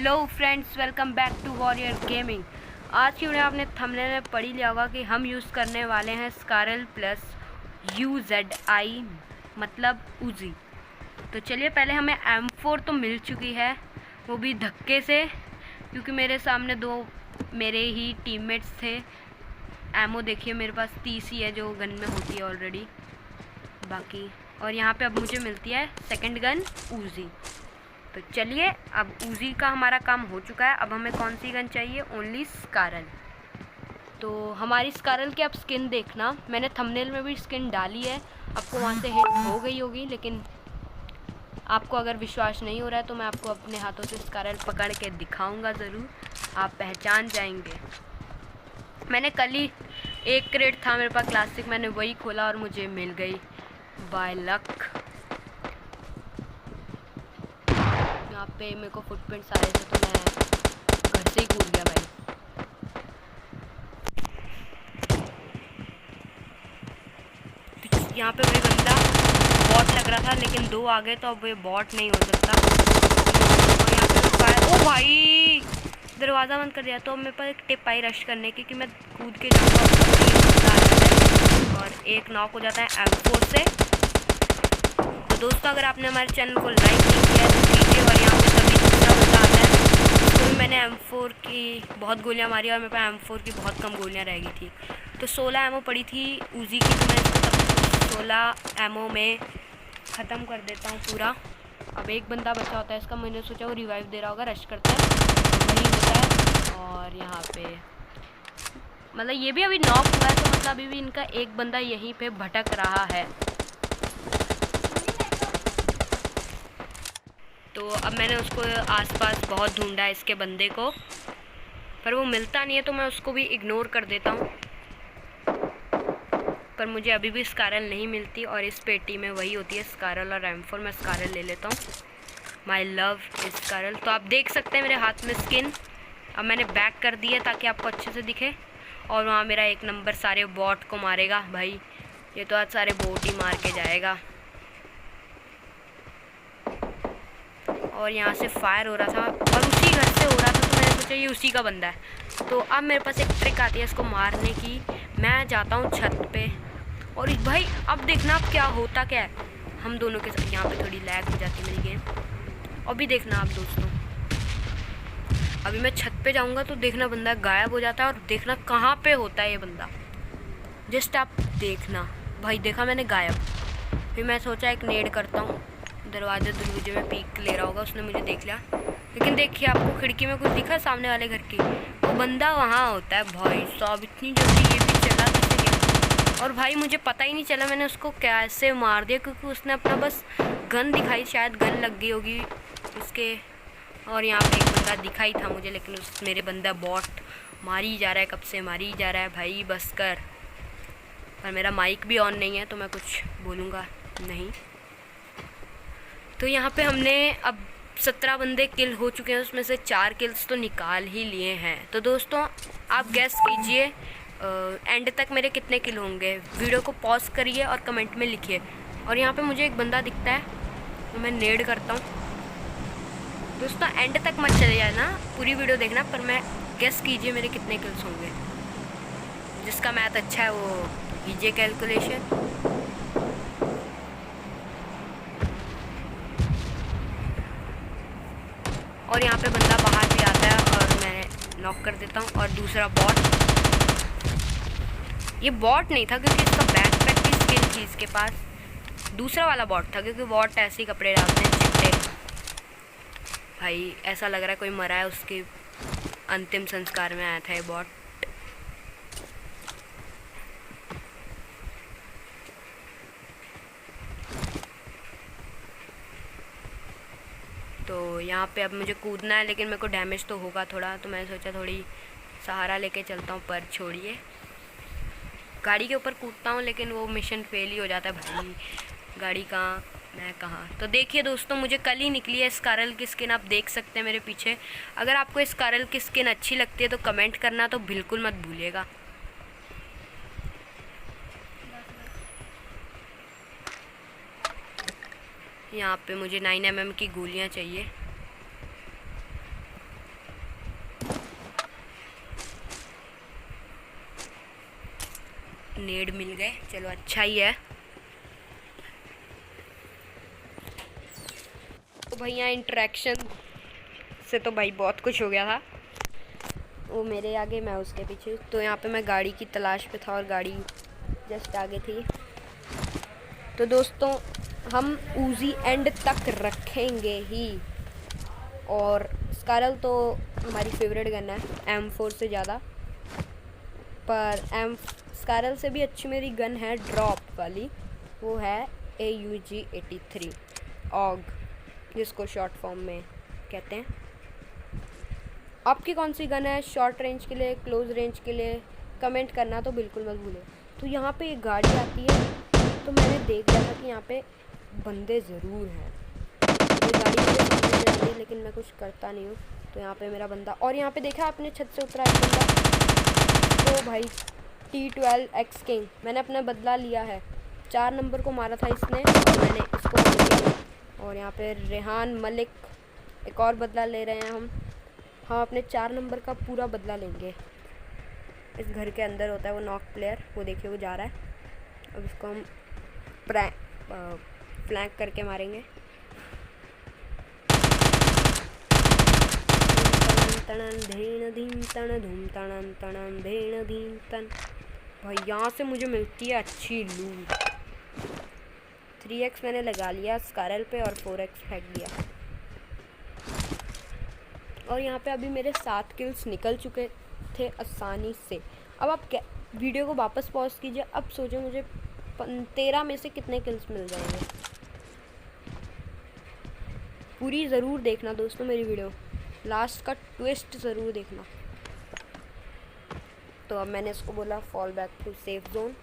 Hello friends, welcome back to warrior gaming. आज की video आपने थंबनेल में पढ़ ही लिया होगा कि हम यूज़ करने वाले हैं स्कारल प्लस UZI मतलब उजी। तो चलिए, पहले हमें M4 तो मिल चुकी है, वो भी धक्के से, क्योंकि मेरे सामने दो मेरे ही टीममेट्स थे। एमओ देखिए मेरे पास 30 ही है जो गन में होती है ऑलरेडी बाकी। और यहाँ पे अब मुझे मिलती है सेकंड गन उजी। तो चलिए, अब उजी का हमारा काम हो चुका है। अब हमें कौन सी गन चाहिए? ओनली स्कारल। तो हमारी स्कारल की आप स्किन देखना, मैंने थंबनेल में भी स्किन डाली है, आपको वहाँ से हिट हो गई होगी। लेकिन आपको अगर विश्वास नहीं हो रहा है तो मैं आपको अपने हाथों से स्कारल पकड़ के दिखाऊंगा ज़रूर, आप पहचान जाएंगे। मैंने कल ही एक क्रेट था मेरे पास क्लासिक, मैंने वही खोला और मुझे मिल गई बाय लक। यहाँ पे मेरे को फुटप्रिंट्स आ रहे थे तो मैं घर से ही कूद गया भाई। यहाँ पे वही बंदा बॉट लग रहा था, लेकिन दो आ गए तो अब ये बॉट नहीं हो सकता। और यहाँ पे फायर, ओ भाई दरवाज़ा बंद कर दिया। तो अब मेरे पास एक टिप आई रश करने की कि मैं कूद के जाऊँगा और एक नॉक हो जाता है M4 से। तो दोस्तों, अगर आपने हमारे चैनल को लाइक नहीं किया तो कीजिए। और यहाँ पे तभी दूसरा बंदा आता है, तो मैंने M4 की बहुत गोलियाँ मारी और मेरे पास M4 की बहुत कम गोलियाँ रह गई थी। तो 16 एमओ पड़ी थी उजी की, तो मैं इसको 16 एमओ में ख़त्म कर देता हूँ पूरा। अब एक बंदा बचा होता है इसका, मैंने सोचा वो रिवाइव दे रहा होगा, रश करता है, वही होता है। और यहाँ पे मतलब ये भी अभी नॉक हुआ है, तो मतलब अभी भी इनका एक बंदा यहीं पे भटक रहा है। तो अब मैंने उसको आसपास बहुत ढूंढा है इसके बंदे को, पर वो मिलता नहीं है, तो मैं उसको भी इग्नोर कर देता हूँ। पर मुझे अभी भी स्कारल नहीं मिलती, और इस पेटी में वही होती है स्कारल और M4। मैं स्कारल ले लेता हूँ, माई लव इज स्कारल। तो आप देख सकते हैं मेरे हाथ में स्किन। अब मैंने बैक कर दी है ताकि आपको अच्छे से दिखे। और वहाँ मेरा एक नंबर सारे बॉट को मारेगा भाई, ये तो आज सारे बोट ही मार के जाएगा। और यहाँ से फायर हो रहा था और उसी घर से हो रहा था, तो मैंने सोचा ये उसी का बंदा है। तो अब मेरे पास एक ट्रिक आती है इसको मारने की। मैं जाता हूँ छत पे, और भाई अब देखना अब क्या होता क्या है हम दोनों के साथ। यहाँ पे थोड़ी लैग हो जाती है मेरी गेम। अभी देखना आप दोस्तों, अभी मैं छत पे जाऊँगा तो देखना बंदा गायब हो जाता है, और देखना कहाँ पे होता है ये बंदा। जस्ट आप देखना भाई, देखा मैंने गायब। फिर मैं सोचा एक नेड करता हूँ, दरवाजे में पीक ले रहा होगा, उसने मुझे देख लिया। लेकिन देखिए आपको खिड़की में कुछ दिखा सामने वाले घर की, वो बंदा वहाँ होता है। भाई साहब इतनी जल्दी ये भी चला कैसे गया? और भाई मुझे पता ही नहीं चला मैंने उसको कैसे मार दिया, क्योंकि उसने अपना बस गन दिखाई, शायद गन लग गई होगी उसके। और यहाँ पे एक बंदा दिखाई था मुझे, लेकिन उस मेरे बंदा बॉट मारी जा रहा है, कब से मारी जा रहा है भाई, बस कर। पर मेरा माइक भी ऑन नहीं है तो मैं कुछ बोलूँगा नहीं। तो यहाँ पे हमने अब 17 बंदे किल हो चुके हैं, उसमें से 4 किल्स तो निकाल ही लिए हैं। तो दोस्तों आप गैस कीजिए एंड तक मेरे कितने किल होंगे। वीडियो को पॉज करिए और कमेंट में लिखिए। और यहाँ पे मुझे एक बंदा दिखता है तो मैं नेड करता हूँ। दोस्तों एंड तक मत चले जाना, पूरी वीडियो देखना, पर मैं गैस कीजिए मेरे कितने किल्स होंगे। जिसका मैथ अच्छा है वो कीजिए कैलकुलेशन। और यहाँ पे बंदा बाहर भी आता है और मैं नॉक कर देता हूँ। और दूसरा बॉट, ये बॉट नहीं था क्योंकि इसका बैकपैक की स्किन थी इसके पास। दूसरा वाला बॉट था, क्योंकि बॉट ऐसे ही कपड़े डालते हैं चिट्टे। भाई ऐसा लग रहा है कोई मरा है, उसके अंतिम संस्कार में आया था ये बॉट। तो यहाँ पे अब मुझे कूदना है, लेकिन मेरे को डैमेज तो होगा थोड़ा, तो मैंने सोचा थोड़ी सहारा लेके चलता हूँ। पर छोड़िए, गाड़ी के ऊपर कूदता हूँ लेकिन वो मिशन फेल ही हो जाता है भाई। गाड़ी कहाँ, मैं कहाँ। तो देखिए दोस्तों, मुझे कल ही निकली है स्कारल की स्किन, आप देख सकते हैं मेरे पीछे। अगर आपको स्कारल की स्किन अच्छी लगती है तो कमेंट करना तो बिल्कुल मत भूलिएगा। यहाँ पे मुझे 9 mm की गोलियाँ चाहिए। नेड मिल गए, चलो अच्छा ही है। तो भाई यहाँ इंटरेक्शन से तो भाई बहुत कुछ हो गया था, वो मेरे आगे मैं उसके पीछे। तो यहाँ पे मैं गाड़ी की तलाश पे था और गाड़ी जस्ट आगे थी। तो दोस्तों हम उजी एंड तक रखेंगे ही, और स्कारल तो हमारी फेवरेट गन है M4 से ज़्यादा, पर स्कारल से भी अच्छी मेरी गन है ड्रॉप वाली, वो है AUG-83 ऑग, जिसको शॉर्ट फॉर्म में कहते हैं। आपकी कौन सी गन है शॉर्ट रेंज के लिए, क्लोज रेंज के लिए, कमेंट करना तो बिल्कुल मत भूलें। तो यहाँ पे एक गाड़ी आती है, तो मैंने देख लिया था कि यहाँ पे बंदे ज़रूर हैं। ये गाड़ी मेरे सामने से आती है लेकिन मैं कुछ करता नहीं हूँ। तो यहाँ पे मेरा बंदा, और यहाँ पे देखा आपने छत से उतरा एक बंदा। तो भाई T12X किंग, मैंने अपना बदला लिया है। 4 नंबर को मारा था इसने और मैंने इसको मार दिया। और यहाँ पे रेहान मलिक, एक और बदला ले रहे हैं हम अपने 4 नंबर का पूरा बदला लेंगे। इस घर के अंदर होता है वो नॉक प्लेयर, वो देखिए वो जा रहा है। अब इसको हम फ्लैंक करके मारेंगे। तणन धेन धीन तण धूम तणन तणन धेन धीन तन। भाई यहाँ से मुझे मिलती है अच्छी लूट। 3x मैंने लगा लिया स्कारल पे और 4x फेंक दिया। और यहाँ पे अभी मेरे 7 किल्स निकल चुके थे आसानी से। अब आप वीडियो को वापस पॉज कीजिए, अब सोचो मुझे 13 में से कितने किल्स मिल जाएंगे। पूरी ज़रूर देखना दोस्तों मेरी वीडियो, लास्ट का ट्विस्ट ज़रूर देखना। तो अब मैंने इसको बोला fall back to safe zone.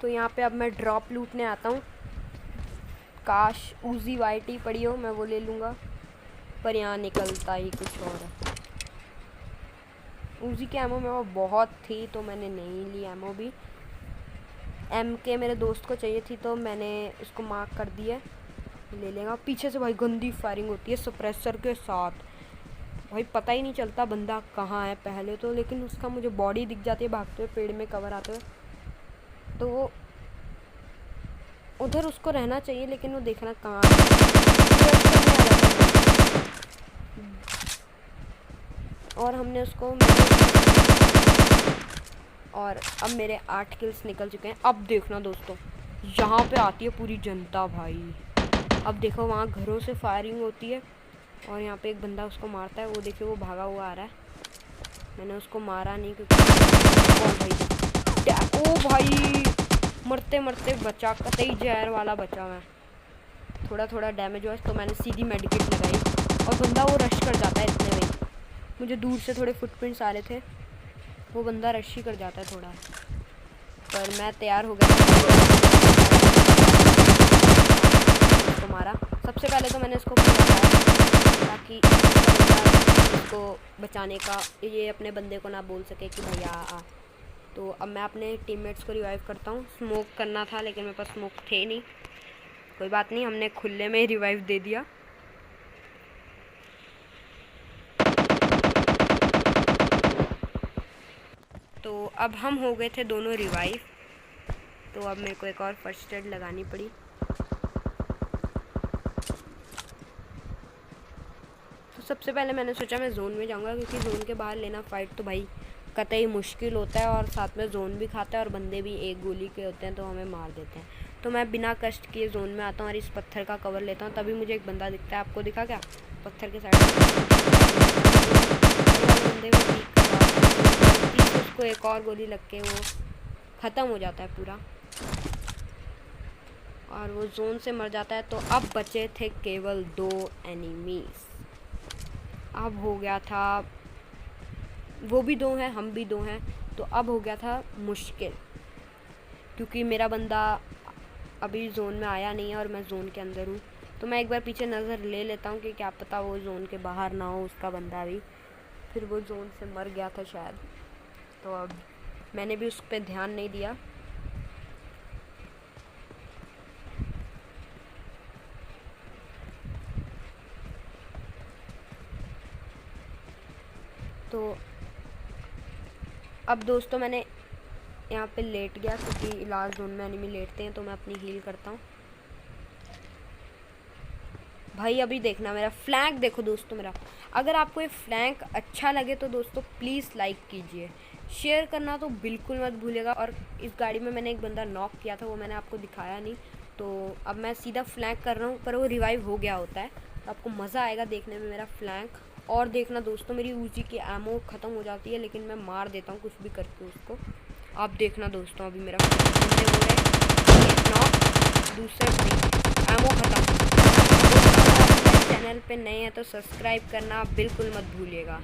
तो यहाँ पे अब मैं ड्रॉप लूटने आता हूँ। काश उजी YT पड़ी हो, मैं वो ले लूँगा, पर यहाँ निकलता ही कुछ और है। उजी के एमओ में वो बहुत थी तो मैंने नहीं ली एमओ भी। MK मेरे दोस्त को चाहिए थी तो मैंने उसको मार्क कर दिया, ले लेगा। पीछे से भाई गंदी फायरिंग होती है सप्रेसर के साथ, भाई पता ही नहीं चलता बंदा कहाँ है पहले तो, लेकिन उसका मुझे बॉडी दिख जाती है भागते हुए पेड़ में कवर आते हुए। तो वो उधर उसको रहना चाहिए लेकिन वो देखना कहाँ है। और हमने उसको, और अब मेरे 8 किल्स निकल चुके हैं। अब देखना दोस्तों यहाँ पे आती है पूरी जनता भाई। अब देखो वहाँ घरों से फायरिंग होती है और यहाँ पे एक बंदा उसको मारता है, वो देखिए वो भागा हुआ आ रहा है। मैंने उसको मारा नहीं क्योंकि ओ भाई मरते मरते बचा, कतई जहर वाला बचा मैं। थोड़ा थोड़ा डैमेज हुआ तो मैंने सीधी मेडिकेट लगाई और बंदा वो रश कर जाता है इतने में। मुझे दूर से थोड़े फुटप्रिंट्स आ रहे थे, वो बंदा रश ही कर जाता है थोड़ा, पर मैं तैयार हो गया उसको मारा। सबसे पहले तो मैंने इसको बताया ताकि इसको बचाने का, ये अपने बंदे को ना बोल सके कि भैया आ। तो अब मैं अपने टीममेट्स को रिवाइव करता हूँ। स्मोक करना था लेकिन मेरे पास स्मोक थे नहीं, कोई बात नहीं, हमने खुले में ही रिवाइव दे दिया। तो अब हम हो गए थे दोनों रिवाइव। तो अब मेरे को एक और फर्स्ट एड लगानी पड़ी। तो सबसे पहले मैंने सोचा मैं जोन में जाऊंगा क्योंकि जोन के बाहर लेना फ़ाइट तो भाई कतई मुश्किल होता है और साथ में जोन भी खाता है और बंदे भी एक गोली के होते हैं तो हमें मार देते हैं। तो मैं बिना कष्ट किए जोन में आता हूँ और इस पत्थर का कवर लेता हूँ। तभी मुझे एक बंदा दिखता है, आपको दिखा क्या? पत्थर के साइड बंदे उसको एक और गोली लग के वो ख़त्म हो जाता है पूरा और वो जोन से मर जाता है। तो अब बचे थे केवल 2 एनिमीज़। अब हो गया था, वो भी 2 हैं हम भी 2 हैं, तो अब हो गया था मुश्किल क्योंकि मेरा बंदा अभी जोन में आया नहीं है और मैं जोन के अंदर हूँ। तो मैं एक बार पीछे नज़र ले लेता हूँ कि क्या पता वो जोन के बाहर ना हो उसका बंदा भी, फिर वो जोन से मर गया था शायद। तो अब मैंने भी उस पर ध्यान नहीं दिया। तो अब दोस्तों मैंने यहाँ पे लेट गया क्योंकि लास्ट जोन में एनिमी लेटते हैं, तो मैं अपनी हील करता हूँ। भाई अभी देखना मेरा फ्लैंक देखो दोस्तों मेरा। अगर आपको ये फ्लैंक अच्छा लगे तो दोस्तों प्लीज़ लाइक कीजिए, शेयर करना तो बिल्कुल मत भूलिएगा। और इस गाड़ी में मैंने एक बंदा नॉक किया था, वो मैंने आपको दिखाया नहीं, तो अब मैं सीधा फ्लैंक कर रहा हूँ, पर वो रिवाइव हो गया होता है। तो आपको मज़ा आएगा देखने में मेरा फ्लैंक। और देखना दोस्तों मेरी ऊजी की एमो ख़त्म हो जाती है, लेकिन मैं मार देता हूँ कुछ भी करके उसको। आप देखना दोस्तों अभी मेरा बंदे हो रहे नॉक, दूसरे भाई एमो ख़त्म। चैनल पे नए हैं तो सब्सक्राइब करना बिल्कुल मत भूलिएगा।